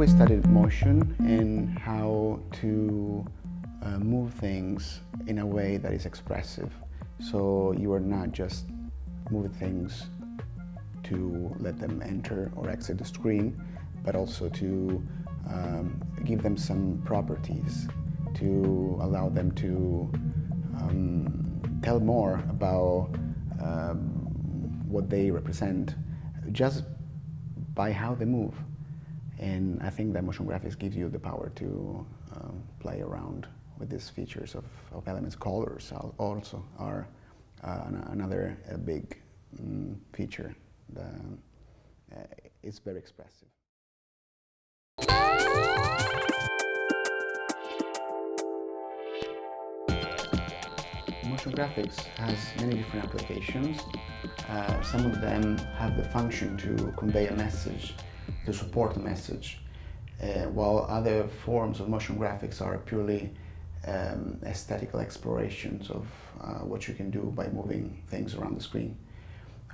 always studied motion and how to move things in a way that is expressive. So you are not just moving things to let them enter or exit the screen, but also to give them some properties, to allow them to tell more about what they represent just by how they move. And I think that motion graphics gives you the power to play around with these features of elements. Colors also are another big feature. It's very expressive. Motion graphics has many different applications. Some of them have the function to convey a message, to support a message, while other forms of motion graphics are purely aesthetical explorations of what you can do by moving things around the screen.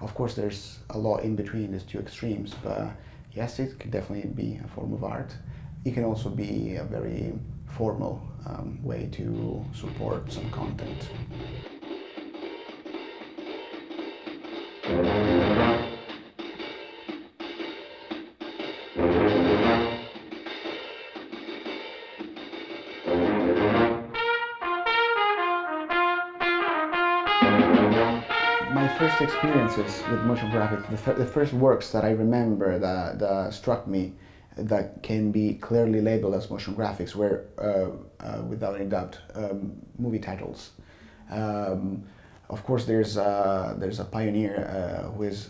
Of course, there's a lot in between these two extremes, but yes, it can definitely be a form of art. It can also be a very formal way to support some content. My first experiences with motion graphics, the first works that I remember that struck me, that can be clearly labeled as motion graphics, were, without any doubt, movie titles. Of course, there's a pioneer who is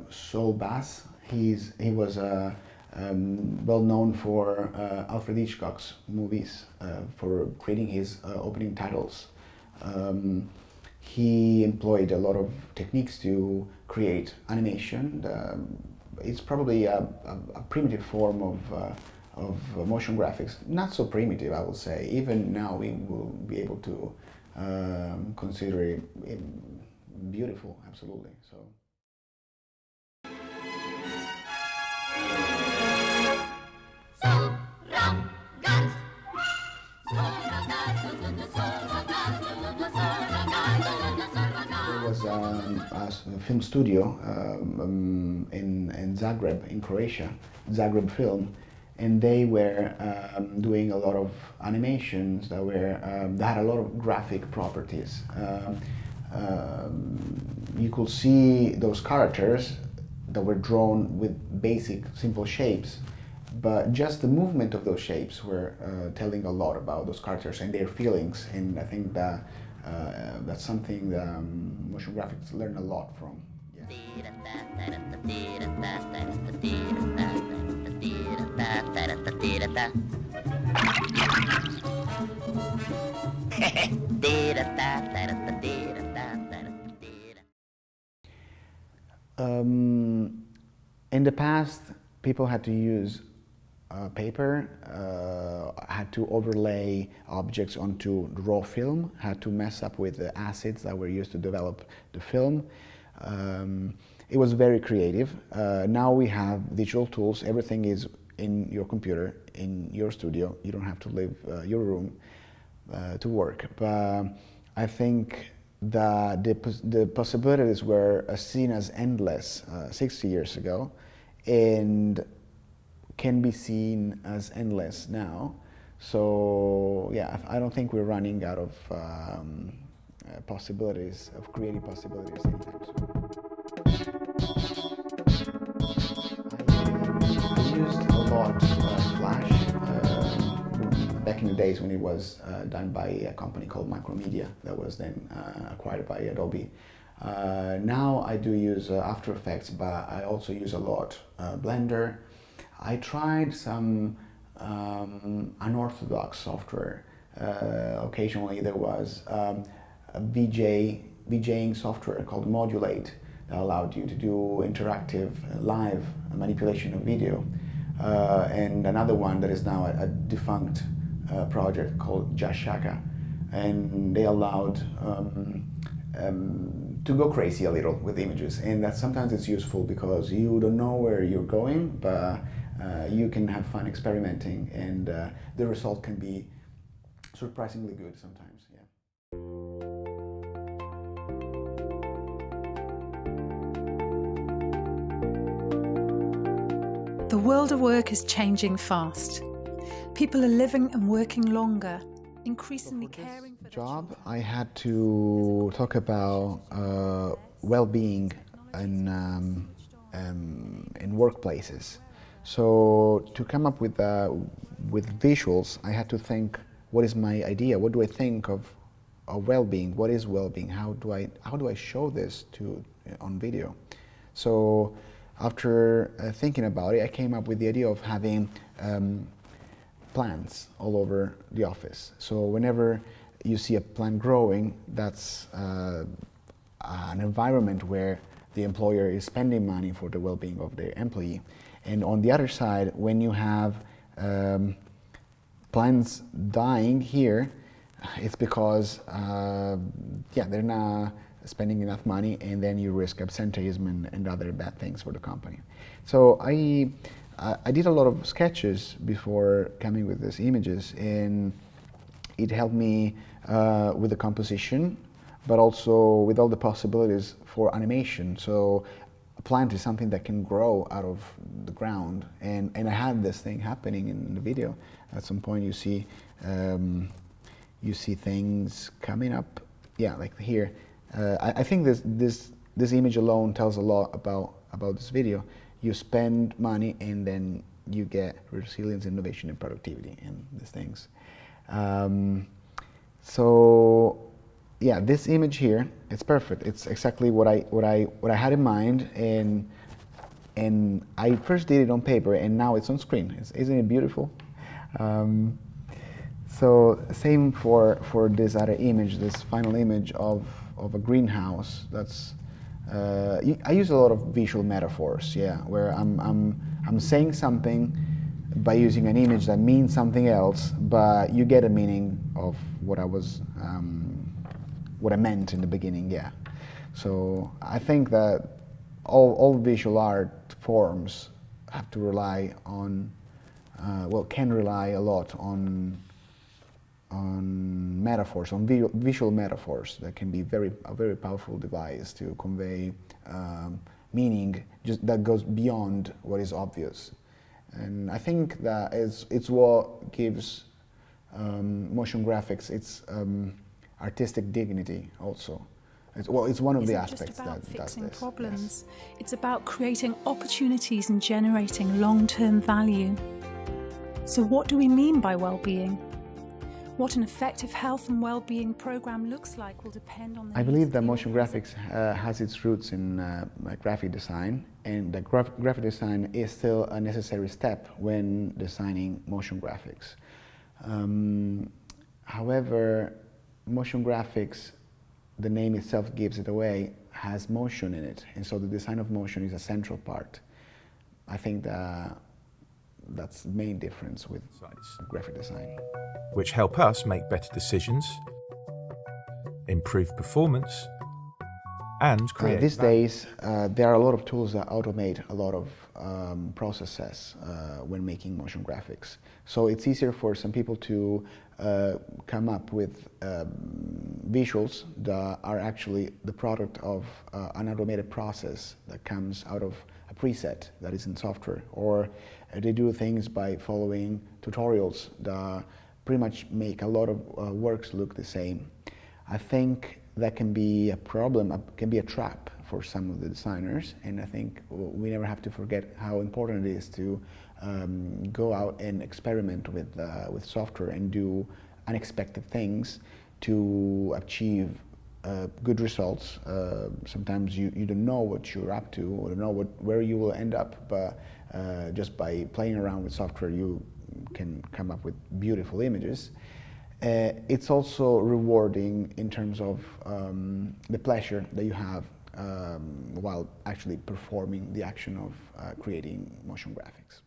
Saul Bass. He was well known for Alfred Hitchcock's movies, for creating his opening titles. He employed a lot of techniques to create animation. It's probably a primitive form of motion graphics. Not so primitive, I would say. Even now we will be able to consider it beautiful, absolutely. So. There was a film studio in Zagreb, in Croatia, Zagreb Film, and they were doing a lot of animations that had a lot of graphic properties. You could see those characters that were drawn with basic, simple shapes, but just the movement of those shapes were telling a lot about those characters and their feelings, and I think that that's something that motion graphics learn a lot from. Yeah. In the past, people had to use paper, had to overlay objects onto raw film, had to mess up with the acids that were used to develop the film. It was very creative. Now we have digital tools. Everything is in your computer, in your studio. You don't have to leave your room to work. But I think that the possibilities were seen as endless 60 years ago, and can be seen as endless now. So yeah, I don't think we're running out of possibilities, of creative possibilities anytime soon. I used a lot Flash back in the days when it was done by a company called Macromedia that was then acquired by Adobe. Now I do use After Effects, but I also use a lot Blender. I tried some unorthodox software. Occasionally there was a VJing software called Modulate that allowed you to do interactive live manipulation of video. And another one that is now a defunct project called Jashaka. And they allowed to go crazy a little with images, and that sometimes it's useful because you don't know where you're going, but you can have fun experimenting, and the result can be surprisingly good sometimes. Yeah. The world of work is changing fast. People are living and working longer, increasingly caring for their job. I had to talk about well-being in workplaces. So to come up with visuals, I had to think, what is my idea? What do I think of well-being? What is well-being? How do I show this on video? So after thinking about it, I came up with the idea of having plants all over the office. So whenever you see a plant growing, that's an environment where the employer is spending money for the well-being of their employee. And on the other side, when you have plants dying here, it's because they're not spending enough money, and then you risk absenteeism and other bad things for the company. So I did a lot of sketches before coming with these images, and it helped me with the composition, but also with all the possibilities for animation. So a plant is something that can grow out of the ground, and I had this thing happening in the video. At some point you see things coming up, like here. I think this image alone tells a lot about this video. You spend money and then you get resilience, innovation, and productivity, and these things. This image here, it's perfect. It's exactly what I had in mind, and I first did it on paper, and now it's on screen. Isn't it beautiful? So same for this other image, this final image of a greenhouse. That's I use a lot of visual metaphors, where I'm saying something by using an image that means something else, but you get a meaning of what I meant in the beginning, So I think that all visual art forms have to rely on, can rely a lot on metaphors, on visual metaphors that can be a very powerful device to convey meaning that goes beyond what is obvious. And I think that it's what gives motion graphics its artistic dignity also. It's one of the aspects that does this. It's just about fixing problems. Yes. It's about creating opportunities and generating long-term value. So what do we mean by well-being? What an effective health and well-being program looks like will depend on the I believe that motion graphics has its roots in graphic design, and that graphic design is still a necessary step when designing motion graphics. However, motion graphics, the name itself gives it away, has motion in it, and so the design of motion is a central part. I think that's the main difference with graphic design. Which help us make better decisions, improve performance, and create these value. days, there are a lot of tools that automate a lot of processes when making motion graphics. So it's easier for some people to come up with visuals that are actually the product of an automated process that comes out of a preset that is in software, or they do things by following tutorials that pretty much make a lot of works look the same. I think that can be a problem, can be a trap for some of the designers, and I think we never have to forget how important it is to go out and experiment with software and do unexpected things to achieve good results. Sometimes you don't know what you're up to, or don't know where you will end up, but just by playing around with software you can come up with beautiful images. It's also rewarding in terms of the pleasure that you have while actually performing the action of creating motion graphics.